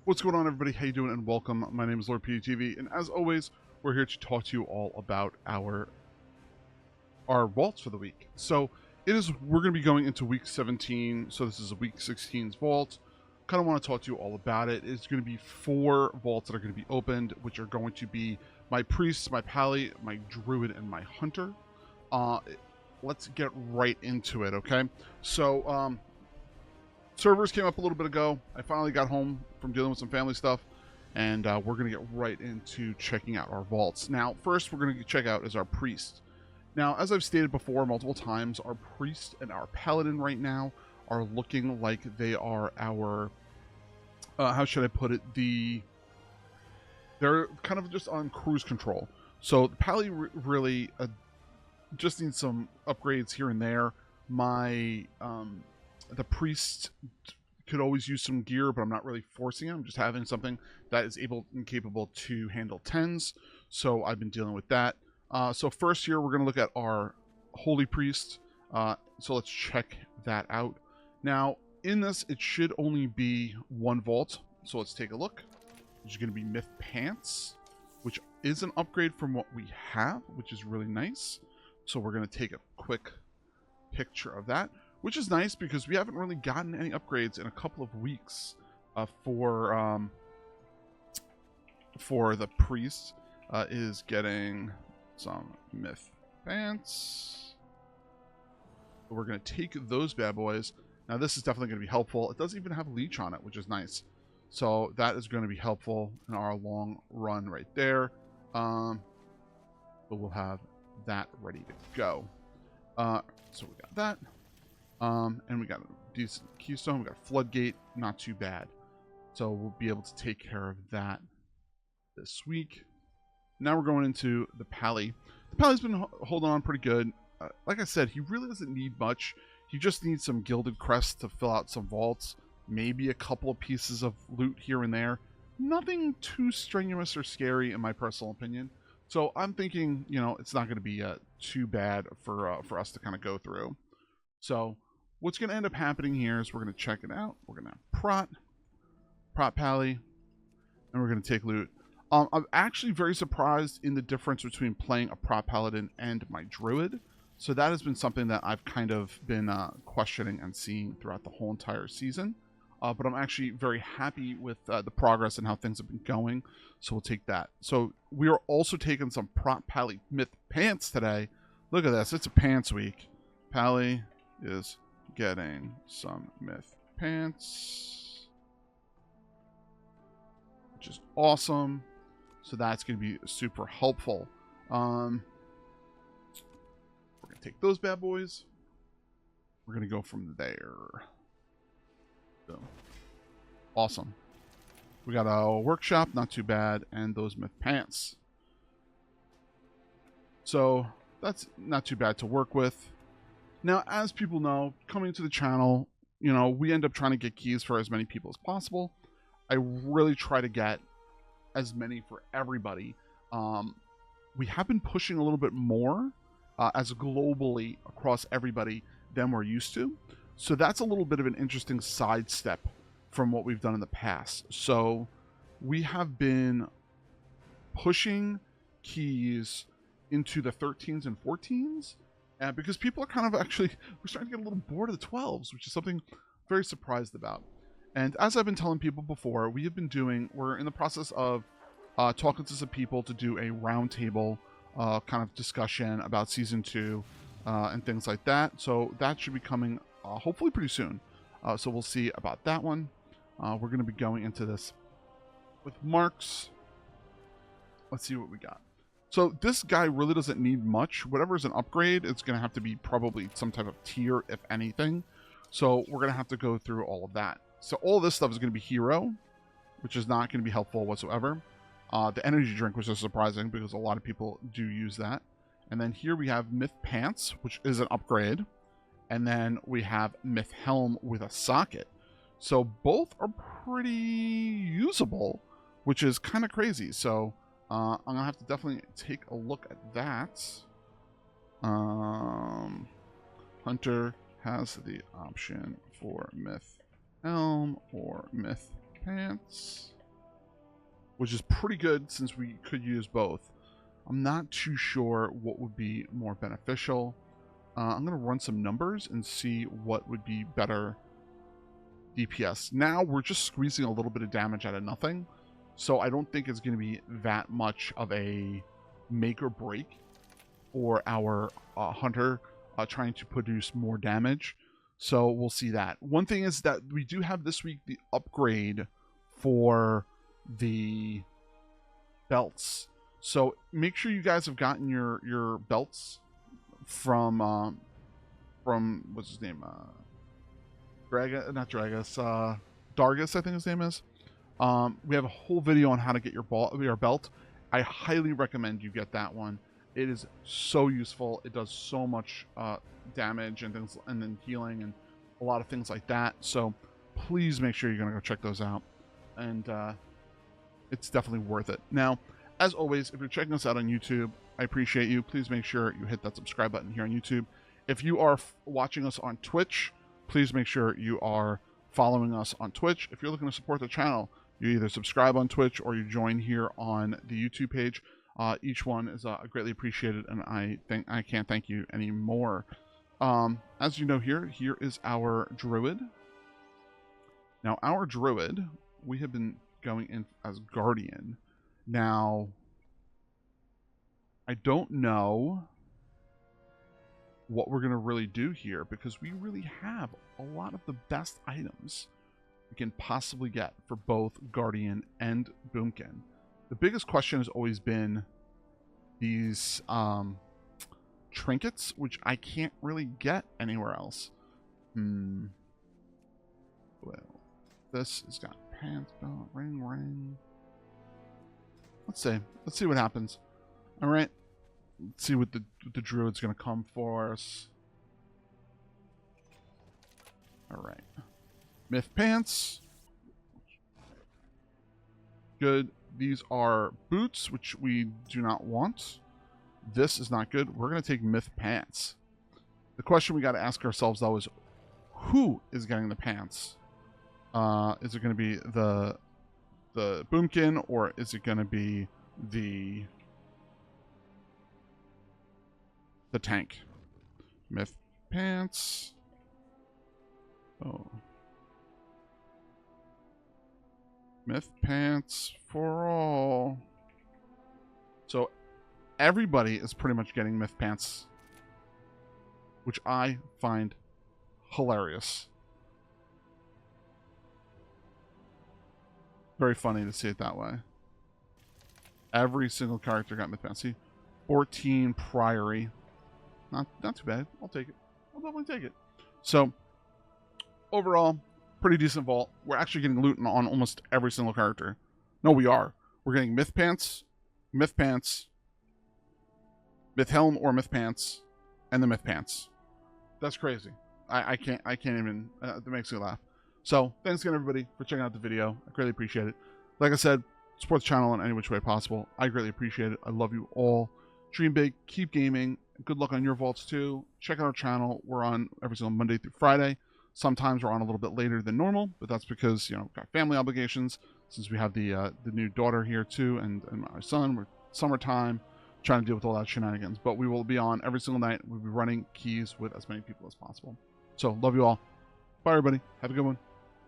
What's going on, everybody? How you doing? And welcome. My name is Lord PeteyTV, and as always, we're here to talk to you all about our vaults for the week. So we're going to be going into week 17. So this is a week 16's vault. Kind of want to talk to you all about it. It's going to be 4 vaults that are going to be opened, which are going to be my priest, my pally, my druid, and my hunter. Let's get right into it. Okay. So servers came up a little bit ago. I finally got home from dealing with some family stuff, and we're going to get right into checking out our vaults. Now, first we're going to check out is our priest. Now, as I've stated before multiple times, our priest and our paladin right now are looking like they are our, how should I put it, they're kind of just on cruise control. So the pally really just needs some upgrades here and there. The priest could always use some gear, but I'm not really forcing him. I'm just having something that is able and capable to handle 10s. So I've been dealing with that. So first here, we're going to look at our holy priest. So let's check that out. Now, in this, it should only be 1 vault. So let's take a look. Which is going to be Myth Pants, which is an upgrade from what we have, which is really nice. So we're going to take a quick picture of that, which is nice because we haven't really gotten any upgrades in a couple of weeks for the priest. Is getting some Myth Pants. We're going to take those bad boys. Now this is definitely going to be helpful. It doesn't even have leech on it, which is nice. So that is going to be helpful in our long run right there. But we'll have that ready to go. So we got that. And we got a decent keystone. We got Floodgate. Not too bad. So we'll be able to take care of that this week. Now we're going into the pally. The pally's been holding on pretty good. Like I said, he really doesn't need much. He just needs some gilded crests to fill out some vaults. Maybe a couple of pieces of loot here and there. Nothing too strenuous or scary in my personal opinion. So I'm thinking, you know, it's not going to be too bad for us to kind of go through. So what's going to end up happening here is we're going to check it out. We're going to prot pally, and we're going to take loot. I'm actually very surprised in the difference between playing a prot paladin and my druid. So that has been something that I've kind of been questioning and seeing throughout the whole entire season. But I'm actually very happy with the progress and how things have been going. So we'll take that. So we are also taking some prot pally myth pants today. Look at this. It's a pants week. Pally is getting some myth pants, which is awesome. So that's going to be super helpful. We're going to take those bad boys. We're going to go from there. So, awesome. We got a workshop, not too bad, and those myth pants. So that's not too bad to work with. Now, as people know, coming to the channel, you know, we end up trying to get keys for as many people as possible. I really try to get as many for everybody. We have been pushing a little bit more as globally across everybody than we're used to. So that's a little bit of an interesting sidestep from what we've done in the past. So we have been pushing keys into the 13s and 14s because people are kind of we're starting to get a little bored of the 12s, which is something I'm very surprised about. And as I've been telling people before, we're in the process of talking to some people to do a roundtable kind of discussion about season 2 and things like that. So that should be coming hopefully pretty soon. So we'll see about that one. We're going to be going into this with marks. Let's see what we got. So this guy really doesn't need much. Whatever is an upgrade, it's going to have to be probably some type of tier, if anything. So we're going to have to go through all of that. So all this stuff is going to be hero, which is not going to be helpful whatsoever. The energy drink, which is surprising because a lot of people do use that. And then here we have Myth Pants, which is an upgrade. And then we have Myth Helm with a socket. So both are pretty usable, which is kind of crazy. So I'm going to have to definitely take a look at that. Hunter has the option for Myth Helm or Myth Pants. which is pretty good since we could use both. I'm not too sure what would be more beneficial. I'm going to run some numbers and see what would be better DPS. Now we're just squeezing a little bit of damage out of nothing, so I don't think it's going to be that much of a make or break for our hunter trying to produce more damage. So we'll see that. One thing is that we do have this week the upgrade for the belts. So make sure you guys have gotten your belts from what's his name? Dargus, I think his name is. We have a whole video on how to get your belt. I highly recommend you get that one. It is so useful. It does so much damage and things, and then healing and a lot of things like that. So please make sure you're gonna go check those out, and it's definitely worth it. Now, as always, if you're checking us out on YouTube, I appreciate you. Please make sure you hit that subscribe button here on YouTube. If you are watching us on Twitch, please make sure you are following us on Twitch. If you're looking to support the channel, you either subscribe on Twitch or you join here on the YouTube page. Each one is greatly appreciated, and I can't thank you anymore. As you know, here is our druid. Now, our druid, we have been going in as guardian. Now, I don't know what we're going to really do here, because we really have a lot of the best items we can possibly get for both Guardian and Boomkin. The biggest question has always been these trinkets, which I can't really get anywhere else. Well, this has got pants, belt, ring. Let's see what happens. All right. Let's see what the druid's going to come for us. All right. Myth pants. Good. These are boots, which we do not want. This is not good. We're going to take myth pants. The question we got to ask ourselves, though, is who is getting the pants? Is it going to be the Boomkin, or is it going to be the tank? Myth pants. Oh. Myth pants for all. So everybody is pretty much getting myth pants, which I find hilarious. Very funny to see it that way. Every single character got myth pants. See, 14 Priory. Not too bad. I'll take it. I'll definitely take it. So overall, pretty decent vault. We're actually getting loot on almost every single character. No, we are. We're getting myth pants, myth helm or myth pants, and the myth pants. That's crazy. I can't even. That makes me laugh. So thanks again, everybody, for checking out the video. I greatly appreciate it. Like I said, support the channel in any which way possible. I greatly appreciate it. I love you all. Dream big. Keep gaming. Good luck on your vaults too. Check out our channel. We're on every single Monday through Friday. Sometimes we're on a little bit later than normal, but that's because, you know, we've got family obligations. Since we have the new daughter here too, and my son, we're summertime, trying to deal with all that shenanigans. But we will be on every single night. We'll be running keys with as many people as possible. So love you all. Bye, everybody. Have a good one.